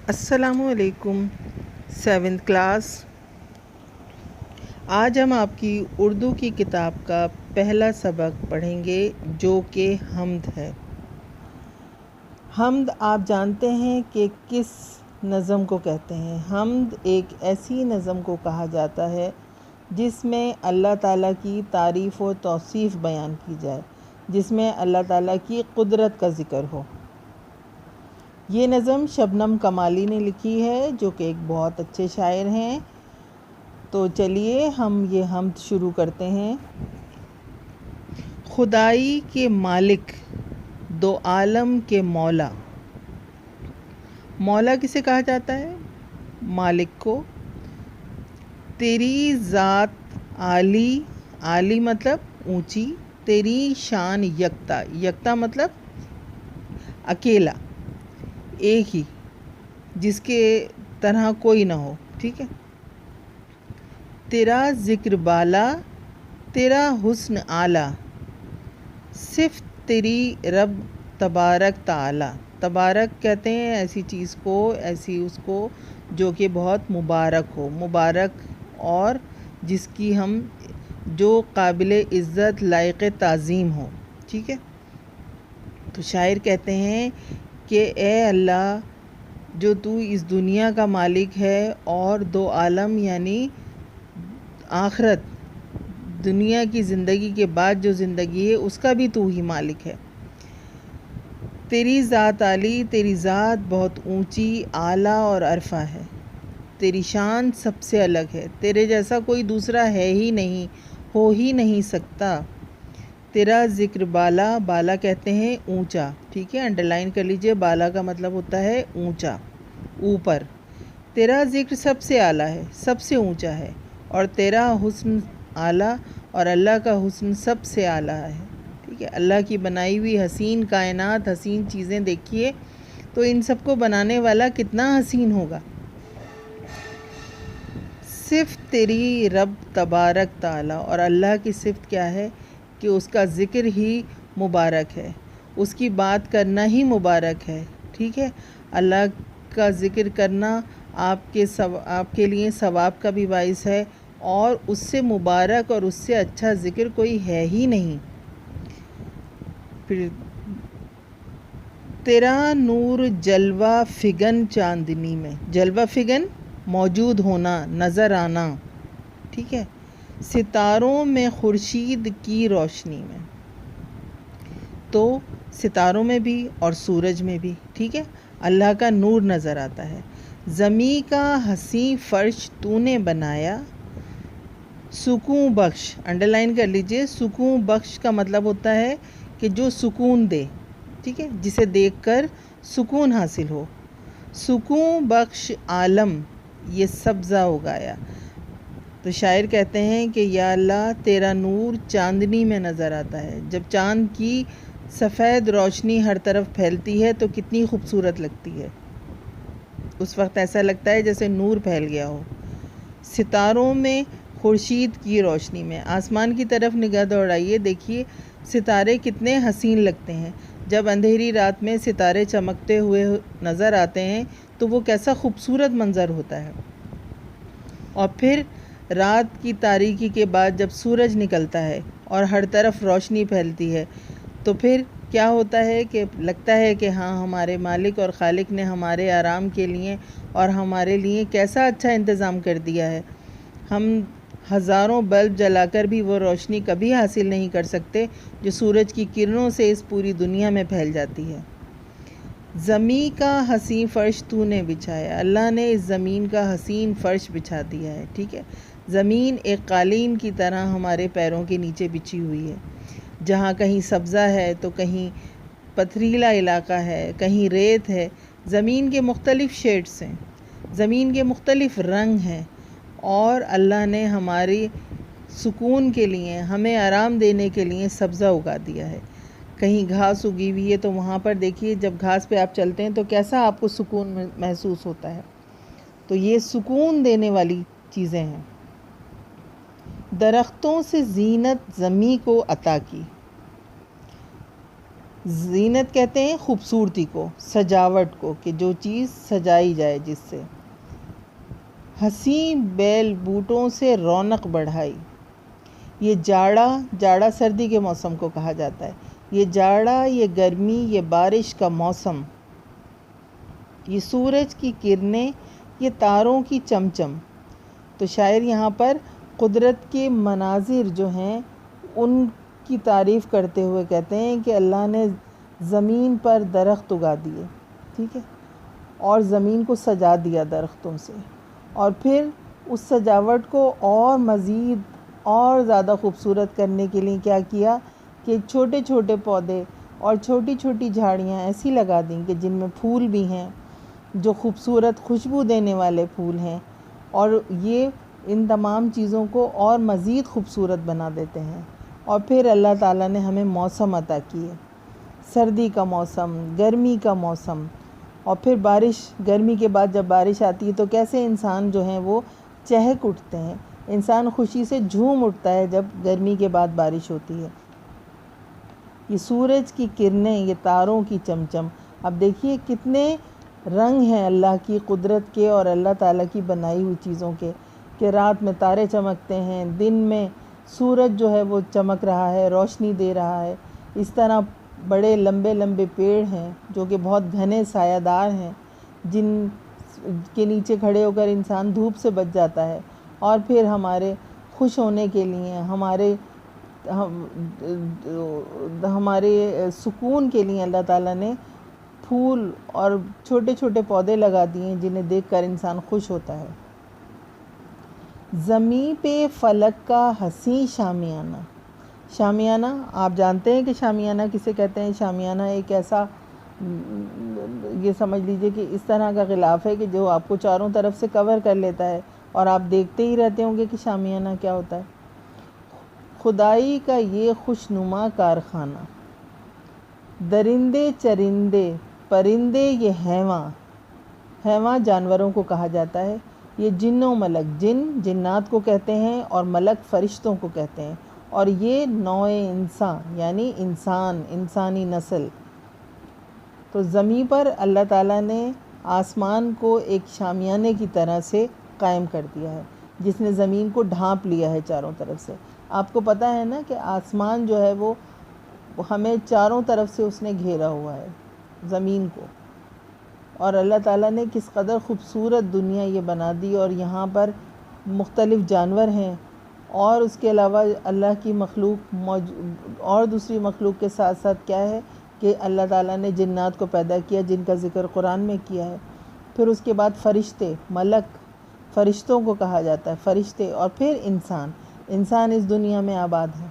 السلام علیکم 7th class. آج ہم آپ کی اردو کی کتاب کا پہلا سبق پڑھیں گے جو کہ حمد ہے۔ حمد آپ جانتے ہیں کہ کس نظم کو کہتے ہیں۔ حمد ایک ایسی نظم کو کہا جاتا ہے جس میں اللہ تعالیٰ کی تعریف و توصیف بیان کی جائے، جس میں اللہ تعالیٰ کی قدرت کا ذکر ہو۔ یہ نظم شبنم کمالی نے لکھی ہے جو کہ ایک بہت اچھے شاعر ہیں۔ تو چلیے ہم یہ حمد شروع کرتے ہیں۔ خدائی کے مالک، دو عالم کے مولا۔ مولا کسے کہا جاتا ہے؟ مالک کو۔ تیری ذات عالی، عالی مطلب اونچی، تیری شان یکتا، یکتا مطلب اکیلا، ایک ہی، جس کے طرح کوئی نہ ہو، ٹھیک ہے۔ تیرا ذکر بالا، تیرا حسن اعلیٰ، صفت تیری رب تبارک تعالی۔ تبارک کہتے ہیں ایسی چیز کو، ایسی اس کو جو کہ بہت مبارک ہو، مبارک اور جس کی ہم جو قابل عزت لائق تعظیم ہو، ٹھیک ہے۔ تو شاعر کہتے ہیں کہ اے اللہ، جو تو اس دنیا کا مالک ہے اور دو عالم یعنی آخرت، دنیا کی زندگی کے بعد جو زندگی ہے اس کا بھی تو ہی مالک ہے۔ تیری ذات عالی، تیری ذات بہت اونچی، اعلیٰ اور عرفہ ہے۔ تیری شان سب سے الگ ہے، تیرے جیسا کوئی دوسرا ہے ہی نہیں، ہو ہی نہیں سکتا۔ تیرا ذکر بالا، بالا کہتے ہیں اونچا، ٹھیک ہے، انڈرلائن کر لیجئے، بالا کا مطلب ہوتا ہے اونچا، اوپر۔ تیرا ذکر سب سے اعلیٰ ہے، سب سے اونچا ہے، اور تیرا حسن اعلیٰ، اور اللہ کا حسن سب سے اعلیٰ ہے، ٹھیک ہے۔ اللہ کی بنائی ہوئی حسین کائنات، حسین چیزیں دیکھیے تو ان سب کو بنانے والا کتنا حسین ہوگا۔ صفت تیری رب تبارک تعالی، اور اللہ کی صفت کیا ہے کہ اس کا ذکر ہی مبارک ہے، اس کی بات کرنا ہی مبارک ہے، ٹھیک ہے۔ اللہ کا ذکر کرنا آپ کے لیے ثواب کا بھی باعث ہے، اور اس سے مبارک اور اس سے اچھا ذکر کوئی ہے ہی نہیں۔ پھر تیرا نور جلوہ فگن چاندنی میں، جلوہ فگن موجود ہونا، نظر آنا، ٹھیک ہے، ستاروں میں خورشید کی روشنی میں۔ تو ستاروں میں بھی اور سورج میں بھی، ٹھیک ہے، اللہ کا نور نظر آتا ہے۔ زمیں کا حسین فرش تو نے بنایا، سکون بخش، انڈرلائن کر لیجئے، سکون بخش کا مطلب ہوتا ہے کہ جو سکون دے، ٹھیک ہے، جسے دیکھ کر سکون حاصل ہو۔ سکون بخش عالم، یہ سبزہ اگایا۔ تو شاعر کہتے ہیں کہ یا اللہ، تیرا نور چاندنی میں نظر آتا ہے، جب چاند کی سفید روشنی ہر طرف پھیلتی ہے تو کتنی خوبصورت لگتی ہے، اس وقت ایسا لگتا ہے جیسے نور پھیل گیا ہو۔ ستاروں میں خورشید کی روشنی میں، آسمان کی طرف نگاہ دوڑائیے، دیکھیے ستارے کتنے حسین لگتے ہیں، جب اندھیری رات میں ستارے چمکتے ہوئے نظر آتے ہیں تو وہ کیسا خوبصورت منظر ہوتا ہے۔ اور پھر رات کی تاریکی کے بعد جب سورج نکلتا ہے اور ہر طرف روشنی پھیلتی ہے تو پھر کیا ہوتا ہے کہ لگتا ہے کہ ہاں، ہمارے مالک اور خالق نے ہمارے آرام کے لیے اور ہمارے لیے کیسا اچھا انتظام کر دیا ہے۔ ہم ہزاروں بلب جلا کر بھی وہ روشنی کبھی حاصل نہیں کر سکتے جو سورج کی کرنوں سے اس پوری دنیا میں پھیل جاتی ہے۔ زمین کا حسین فرش تو نے بچھایا، اللہ نے اس زمین کا حسین فرش بچھا دیا ہے، ٹھیک ہے۔ زمین ایک قالین کی طرح ہمارے پیروں کے نیچے بچھی ہوئی ہے، جہاں کہیں سبزہ ہے تو کہیں پتھریلا علاقہ ہے، کہیں ریت ہے۔ زمین کے مختلف شیڈز ہیں، زمین کے مختلف رنگ ہیں، اور اللہ نے ہماری سکون کے لیے، ہمیں آرام دینے کے لیے سبزہ اگا دیا ہے۔ کہیں گھاس اگی ہوئی ہے تو وہاں پر دیکھیے جب گھاس پہ آپ چلتے ہیں تو کیسا آپ کو سکون محسوس ہوتا ہے۔ تو یہ سکون دینے والی چیزیں ہیں۔ درختوں سے زینت زمیں کو عطا کی، زینت کہتے ہیں خوبصورتی کو، سجاوٹ کو، کہ جو چیز سجائی جائے جس سے۔ حسین بیل بوٹوں سے رونق بڑھائی، یہ جاڑا سردی کے موسم کو کہا جاتا ہے، یہ جاڑا، یہ گرمی، یہ بارش کا موسم، یہ سورج کی کرنیں، یہ تاروں کی چمچم۔ تو شاعر یہاں پر قدرت کے مناظر جو ہیں ان کی تعریف کرتے ہوئے کہتے ہیں کہ اللہ نے زمین پر درخت اگا دیے، ٹھیک ہے، اور زمین کو سجا دیا درختوں سے، اور پھر اس سجاوٹ کو اور مزید اور زیادہ خوبصورت کرنے کے لیے کیا کیا کہ چھوٹے چھوٹے پودے اور چھوٹی چھوٹی جھاڑیاں ایسی لگا دیں کہ جن میں پھول بھی ہیں، جو خوبصورت خوشبو دینے والے پھول ہیں، اور یہ ان تمام چیزوں کو اور مزید خوبصورت بنا دیتے ہیں۔ اور پھر اللہ تعالیٰ نے ہمیں موسم عطا کیے، سردی کا موسم، گرمی کا موسم، اور پھر بارش، گرمی کے بعد جب بارش آتی ہے تو کیسے انسان جو ہیں وہ چہک اٹھتے ہیں، انسان خوشی سے جھوم اٹھتا ہے جب گرمی کے بعد بارش ہوتی ہے۔ یہ سورج کی کرنیں، یہ تاروں کی چمچم۔ اب دیکھیے کتنے رنگ ہیں اللہ کی قدرت کے اور اللہ تعالیٰ کی بنائی ہوئی چیزوں کے، کہ رات میں تارے چمکتے ہیں، دن میں سورج جو ہے وہ چمک رہا ہے، روشنی دے رہا ہے۔ اس طرح بڑے لمبے لمبے پیڑ ہیں جو کہ بہت گھنے سایہ دار ہیں، جن کے نیچے کھڑے ہو کر انسان دھوپ سے بچ جاتا ہے، اور پھر ہمارے خوش ہونے کے لیے، ہمارے سکون کے لیے اللہ تعالیٰ نے پھول اور چھوٹے چھوٹے پودے لگا دیے ہیں جنہیں دیکھ کر انسان خوش ہوتا ہے۔ زمیں پہ فلک کا حسین شامیانہ۔ شامیانہ آپ جانتے ہیں کہ شامیانہ کسے کہتے ہیں؟ شامیانہ ایک ایسا، یہ سمجھ لیجئے کہ اس طرح کا غلاف ہے کہ جو آپ کو چاروں طرف سے کور کر لیتا ہے، اور آپ دیکھتے ہی رہتے ہوں گے کہ شامیانہ کیا ہوتا ہے۔ خدائی کا یہ خوشنما کارخانہ، درندے چرندے پرندے یہ حیواں جانوروں کو کہا جاتا ہے، یہ جن و ملک، جن جنات کو کہتے ہیں اور ملک فرشتوں کو کہتے ہیں، اور یہ نوع انسان یعنی انسانی نسل۔ تو زمین پر اللہ تعالیٰ نے آسمان کو ایک شامیانے کی طرح سے قائم کر دیا ہے، جس نے زمین کو ڈھانپ لیا ہے چاروں طرف سے۔ آپ کو پتہ ہے نا کہ آسمان جو ہے وہ ہمیں چاروں طرف سے اس نے گھیرا ہوا ہے زمین کو، اور اللہ تعالیٰ نے کس قدر خوبصورت دنیا یہ بنا دی، اور یہاں پر مختلف جانور ہیں، اور اس کے علاوہ اللہ کی مخلوق اور دوسری مخلوق کے ساتھ ساتھ کیا ہے کہ اللہ تعالیٰ نے جنات کو پیدا کیا جن کا ذکر قرآن میں کیا ہے۔ پھر اس کے بعد فرشتے، ملک، فرشتوں کو کہا جاتا ہے، فرشتے، اور پھر انسان اس دنیا میں آباد ہے۔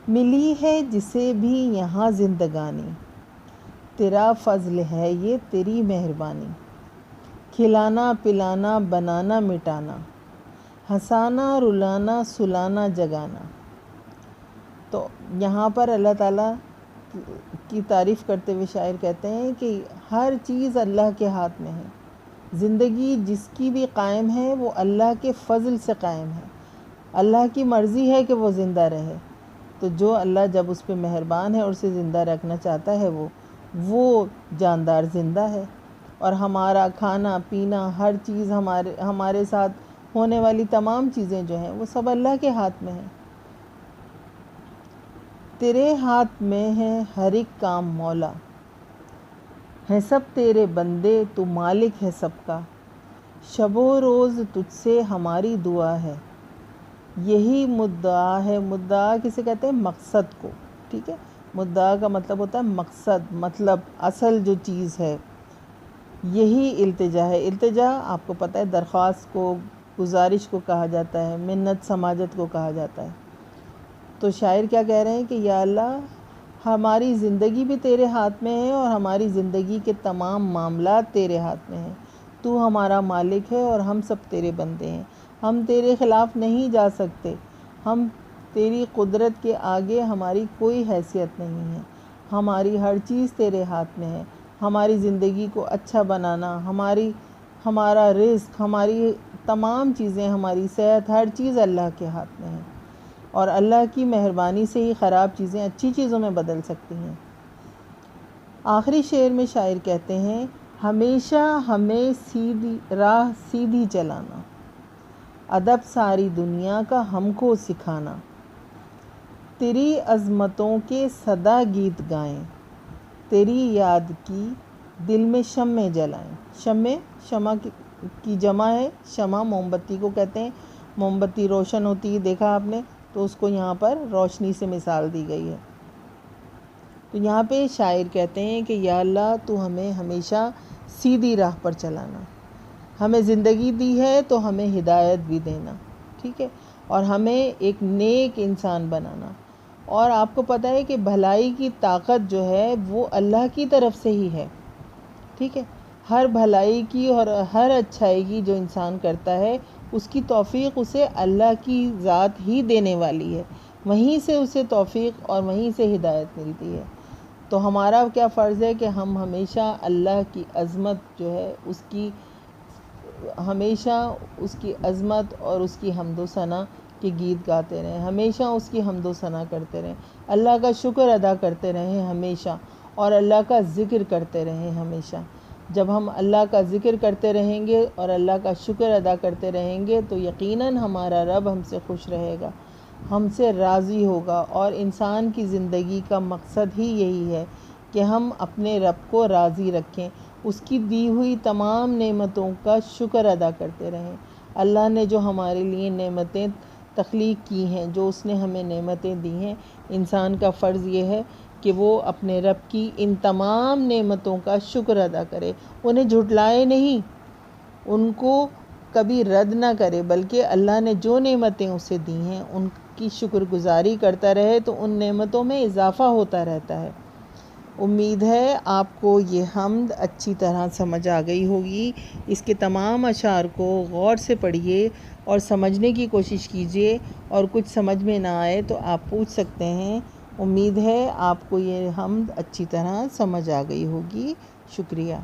ملی ہے جسے بھی یہاں زندگانی، تیرا فضل ہے یہ تیری مہربانی، کھلانا پلانا بنانا مٹانا، ہنسانا رلانا سلانا جگانا۔ تو یہاں پر اللہ تعالیٰ کی تعریف کرتے ہوئے شاعر کہتے ہیں کہ ہر چیز اللہ کے ہاتھ میں ہے، زندگی جس کی بھی قائم ہے وہ اللہ کے فضل سے قائم ہے، اللہ کی مرضی ہے کہ وہ زندہ رہے۔ تو جو اللہ جب اس پہ مہربان ہے اور اسے زندہ رکھنا چاہتا ہے وہ جاندار زندہ ہے، اور ہمارا کھانا پینا، ہر چیز، ہمارے ساتھ ہونے والی تمام چیزیں جو ہیں وہ سب اللہ کے ہاتھ میں ہیں۔ تیرے ہاتھ میں ہے ہر ایک کام مولا، ہیں سب تیرے بندے تو مالک ہے سب کا، شب و روز تجھ سے ہماری دعا ہے، یہی مدعا ہے۔ مدعا کسے کہتے ہیں؟ مقصد کو، ٹھیک ہے، مدعا کا مطلب ہوتا ہے مقصد، مطلب اصل جو چیز ہے، یہی التجا ہے۔ التجا آپ کو پتہ ہے درخواست کو، گزارش کو کہا جاتا ہے، منت سماجت کو کہا جاتا ہے۔ تو شاعر کیا کہہ رہے ہیں کہ یا اللہ ہماری زندگی بھی تیرے ہاتھ میں ہے، اور ہماری زندگی کے تمام معاملات تیرے ہاتھ میں ہیں، تو ہمارا مالک ہے اور ہم سب تیرے بندے ہیں، ہم تیرے خلاف نہیں جا سکتے، ہم تیری قدرت کے آگے ہماری کوئی حیثیت نہیں ہے، ہماری ہر چیز تیرے ہاتھ میں ہے، ہماری زندگی کو اچھا بنانا، ہمارا رزق، ہماری تمام چیزیں، ہماری صحت، ہر چیز اللہ کے ہاتھ میں ہے۔ اور اللہ کی مہربانی سے ہی خراب چیزیں اچھی چیزوں میں بدل سکتی ہیں۔ آخری شعر میں شاعر کہتے ہیں، ہمیشہ ہمیں راہ سیدھی چلانا، ادب ساری دنیا کا ہم کو سکھانا، تیری عظمتوں کے صدا گیت گائیں، تیری یاد کی دل میں شمع جلائیں۔ شمع کی جمع ہے، شمع موم بتی کو کہتے ہیں، موم بتی روشن ہوتی ہے، دیکھا آپ نے، تو اس کو یہاں پر روشنی سے مثال دی گئی ہے۔ تو یہاں پہ شاعر کہتے ہیں کہ یا اللہ تو ہمیں ہمیشہ سیدھی راہ پر چلانا، ہمیں زندگی دی ہے تو ہمیں ہدایت بھی دینا، ٹھیک ہے، اور ہمیں ایک نیک انسان بنانا۔ اور آپ کو پتہ ہے کہ بھلائی کی طاقت جو ہے وہ اللہ کی طرف سے ہی ہے، ٹھیک ہے، ہر بھلائی کی اور ہر اچھائی کی جو انسان کرتا ہے اس کی توفیق اسے اللہ کی ذات ہی دینے والی ہے، وہیں سے اسے توفیق اور وہیں سے ہدایت ملتی ہے۔ تو ہمارا کیا فرض ہے کہ ہم ہمیشہ اللہ کی عظمت جو ہے ہمیشہ اس کی عظمت اور اس کی حمد و ثنا کے گیت گاتے رہیں، ہمیشہ اس کی حمد و ثنا کرتے رہیں، اللہ کا شکر ادا کرتے رہیں ہمیشہ، اور اللہ کا ذکر کرتے رہیں ہمیشہ۔ جب ہم اللہ کا ذکر کرتے رہیں گے اور اللہ کا شکر ادا کرتے رہیں گے تو یقیناً ہمارا رب ہم سے خوش رہے گا، ہم سے راضی ہوگا، اور انسان کی زندگی کا مقصد ہی یہی ہے کہ ہم اپنے رب کو راضی رکھیں، اس کی دی ہوئی تمام نعمتوں کا شکر ادا کرتے رہیں۔ اللہ نے جو ہمارے لیے نعمتیں تخلیق کی ہیں، جو اس نے ہمیں نعمتیں دی ہیں، انسان کا فرض یہ ہے کہ وہ اپنے رب کی ان تمام نعمتوں کا شکر ادا کرے، انہیں جھٹلائے نہیں، ان کو کبھی رد نہ کرے، بلکہ اللہ نے جو نعمتیں اسے دی ہیں ان کی شکر گزاری کرتا رہے تو ان نعمتوں میں اضافہ ہوتا رہتا ہے۔ امید ہے آپ کو یہ حمد اچھی طرح سمجھ آ گئی ہوگی۔ اس کے تمام اشعار کو غور سے پڑھیے اور سمجھنے کی کوشش کیجیے، اور کچھ سمجھ میں نہ آئے تو آپ پوچھ سکتے ہیں۔ امید ہے آپ کو یہ حمد اچھی طرح سمجھ آ گئی ہوگی۔ شکریہ۔